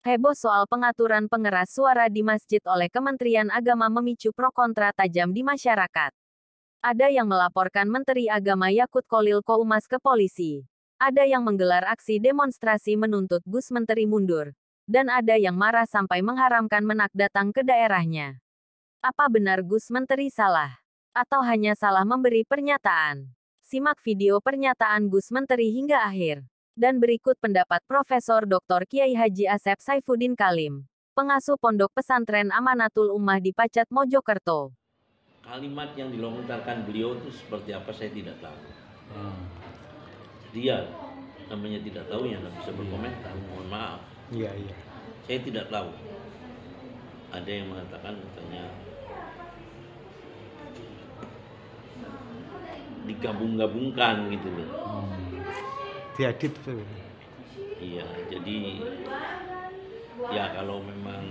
Heboh soal pengaturan pengeras suara di masjid oleh Kementerian Agama memicu pro kontra tajam di masyarakat. Ada yang melaporkan Menteri Agama Yakut Kholil Qoumas ke polisi. Ada yang menggelar aksi demonstrasi menuntut Gus Menteri mundur. Dan ada yang marah sampai mengharamkan Menak datang ke daerahnya. Apa benar Gus Menteri salah? Atau hanya salah memberi pernyataan? Simak video pernyataan Gus Menteri hingga akhir. Dan berikut pendapat Profesor Dr. Kiai Haji Asep Saifuddin Kalim, pengasuh Pondok Pesantren Amanatul Ummah di Pacet, Mojokerto. Kalimat yang dilontarkan beliau itu seperti apa saya tidak tahu. Dia namanya tidak tahu ya nggak bisa berkomentar. Mohon maaf. Iya. Saya tidak tahu. Ada yang mengatakan katanya digabung-gabungkan gitu loh. Diedit tuh. Iya, jadi ya kalau memang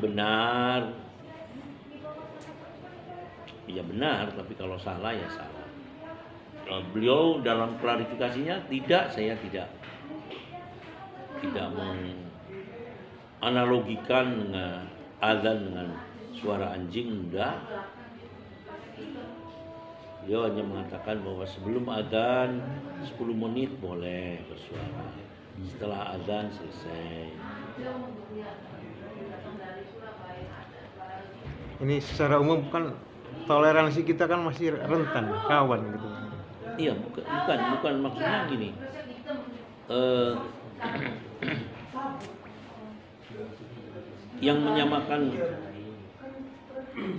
benar, ya benar, tapi kalau salah ya salah. Beliau dalam klarifikasinya saya tidak menganalogikan dengan azan dengan suara anjing, enggak. Beliau hanya mengatakan bahwa sebelum azan 10 menit boleh bersuara, setelah azan selesai. Ini secara umum kan toleransi kita kan masih rentan, kawan gitu. Iya, bukan maksudnya gini. Yang menyamakan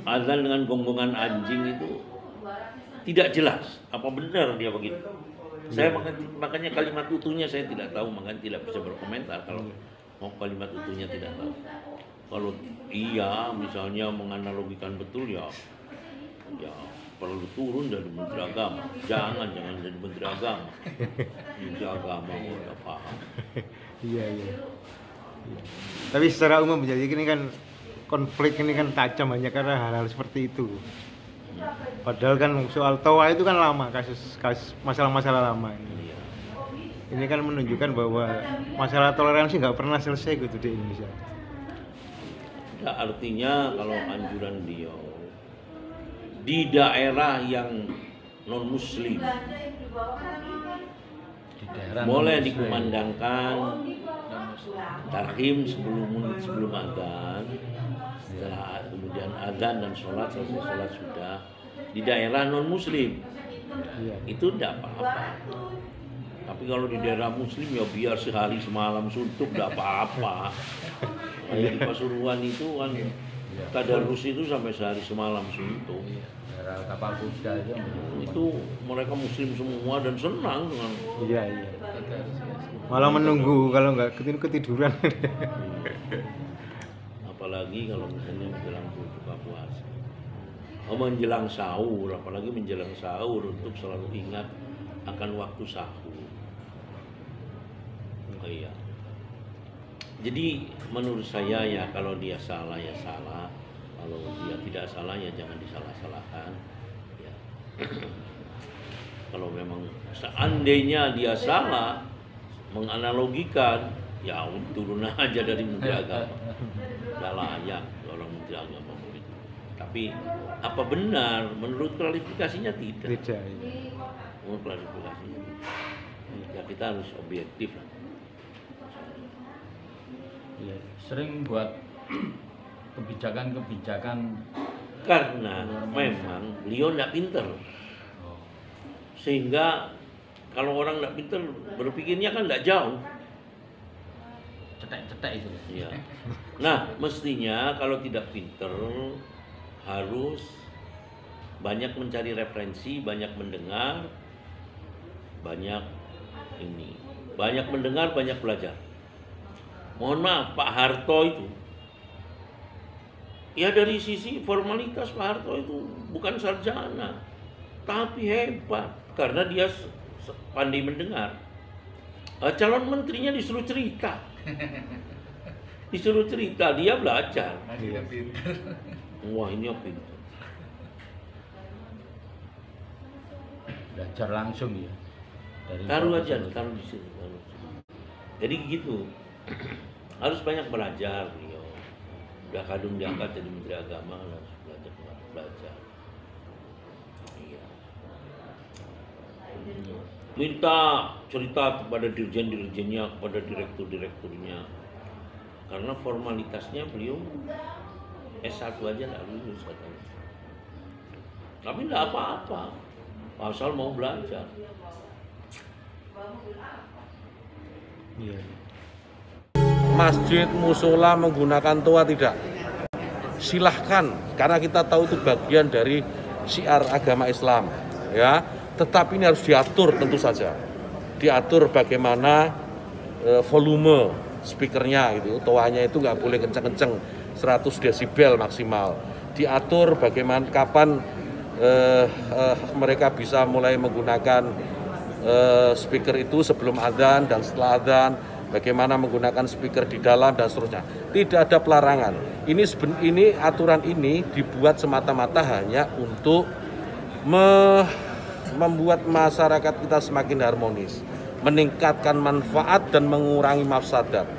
azan dengan gonggongan anjing itu tidak jelas apa benar dia begitu. Saya makanya kalimat utuhnya saya tidak tahu, makanya tidak bisa berkomentar kalau mau kalimat utuhnya tidak tahu. Kalau iya misalnya menganalogikan betul ya perlu turun dari Menteri Agama. Jangan jadi Menteri Agama. Menteri Agama udah paham. Iya. Tapi secara umum jadi ini kan konflik ini kan tajam hanya karena hal-hal seperti itu. Padahal kan soal toa itu kan lama, kasus masalah-masalah lama ini. Iya. Ini kan menunjukkan bahwa masalah toleransi nggak pernah selesai gitu di Indonesia. Ya, artinya kalau anjuran beliau di daerah yang non muslim boleh dikumandangkan tarhim 10 menit sebelum azan, setelah kemudian azan dan sholat, selesai sholat sudah di daerah non muslim. Itu tidak apa-apa. Tapi kalau di daerah muslim ya biar sehari semalam suntuk tidak apa-apa. Kayak di Pasuruan itu kan tadarus itu sampai sehari semalam suntuk. Kapal kuda itu mereka muslim semua dan senang dengan. Iya. Malah menunggu kalau nggak ketiduran. Apalagi kalau misalnya menjelang buka puasa, menjelang sahur, apalagi menjelang sahur untuk selalu ingat akan waktu sahur. Iya. Jadi menurut saya ya kalau dia salah ya salah, kalau dia tidak salah ya jangan disalah-salahkan. Ya. Kalau memang seandainya dia salah menganalogikan, ya turun aja dari Menteri Agama. Tidak layak orang Menteri Agama begitu. Tapi apa benar? Menurut klarifikasinya tidak. Tidak. Menurut klarifikasinya, ya kita harus objektif lah. Ya, sering buat kebijakan Karena memang beliau tidak pinter, sehingga kalau orang tidak pinter berpikirnya kan tidak jauh. cetek itu. Ya. Nah, mestinya kalau tidak pinter harus banyak mencari referensi, banyak mendengar, banyak mendengar, banyak belajar. Mohon maaf, Pak Harto itu, ya dari sisi formalitas Pak Harto itu bukan sarjana, tapi hebat karena dia pandai mendengar. Calon menterinya disuruh cerita, dia belajar. Dia pintar. Wah, ini yang pintar. belajar langsung ya dari Taruh aja, profesor. taruh di situ. Jadi gitu, harus banyak belajar. Udah kadung diangkat jadi Menteri Agama, harus belajar. Iya. Minta cerita kepada dirjen-dirjennya, kepada direktur-direkturnya. Karena formalitasnya beliau S1 aja nggak lulus katanya. Tapi nggak apa-apa, asal mau belajar. Iya. Masjid, musola menggunakan toa tidak? Silahkan, karena kita tahu itu bagian dari syiar agama Islam, ya. Tetapi ini harus diatur tentu saja. Diatur bagaimana volume speakernya gitu, toanya itu nggak boleh kenceng-kenceng, 100 desibel maksimal. Diatur bagaimana kapan mereka bisa mulai menggunakan speaker itu sebelum adzan dan setelah adzan, bagaimana menggunakan speaker di dalam dan seterusnya. Tidak ada pelarangan. Ini aturan ini dibuat semata-mata hanya untuk membuat masyarakat kita semakin harmonis, meningkatkan manfaat dan mengurangi mafsadat.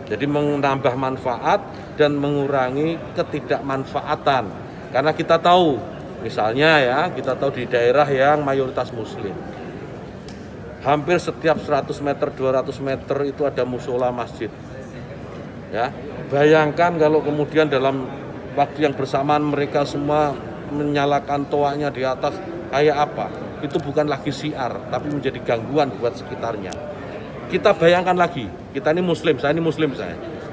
Jadi menambah manfaat dan mengurangi ketidakmanfaatan. Karena kita tahu, misalnya ya, kita tahu di daerah yang mayoritas muslim, hampir setiap 100 meter, 200 meter itu ada musola masjid. Ya, bayangkan kalau kemudian dalam waktu yang bersamaan mereka semua menyalakan toanya di atas, kayak apa? Itu bukan lagi syiar, tapi menjadi gangguan buat sekitarnya. Kita bayangkan lagi, kita ini muslim, saya ini muslim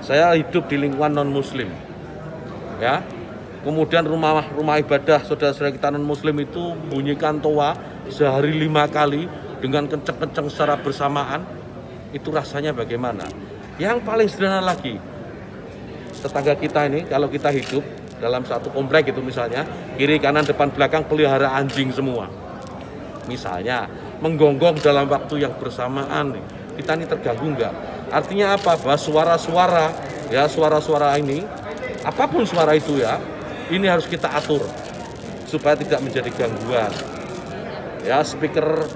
saya hidup di lingkungan non muslim. Ya. Kemudian rumah ibadah saudara-saudara kita non muslim itu bunyikan toa sehari 5 kali dengan kenceng-kenceng secara bersamaan, itu rasanya bagaimana? Yang paling sederhana lagi, tetangga kita ini kalau kita hidup dalam satu komplek itu misalnya, kiri kanan depan belakang pelihara anjing semua. Misalnya menggonggong dalam waktu yang bersamaan, kita ini terganggu enggak? Artinya apa? Bahwa suara-suara ini, apapun suara itu ya, ini harus kita atur supaya tidak menjadi gangguan. Ya, speaker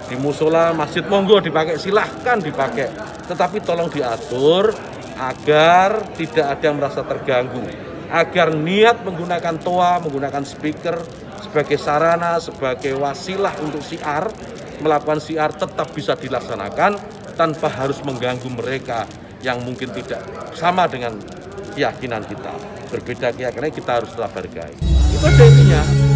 di musola, masjid monggo dipakai, silahkan dipakai. Tetapi tolong diatur agar tidak ada yang merasa terganggu. Agar niat menggunakan toa, menggunakan speaker sebagai sarana, sebagai wasilah untuk syiar, melakukan syiar tetap bisa dilaksanakan tanpa harus mengganggu mereka yang mungkin tidak sama dengan keyakinan kita. Berbeda keyakinan kita harus tetap hargai. Itu ada intinya.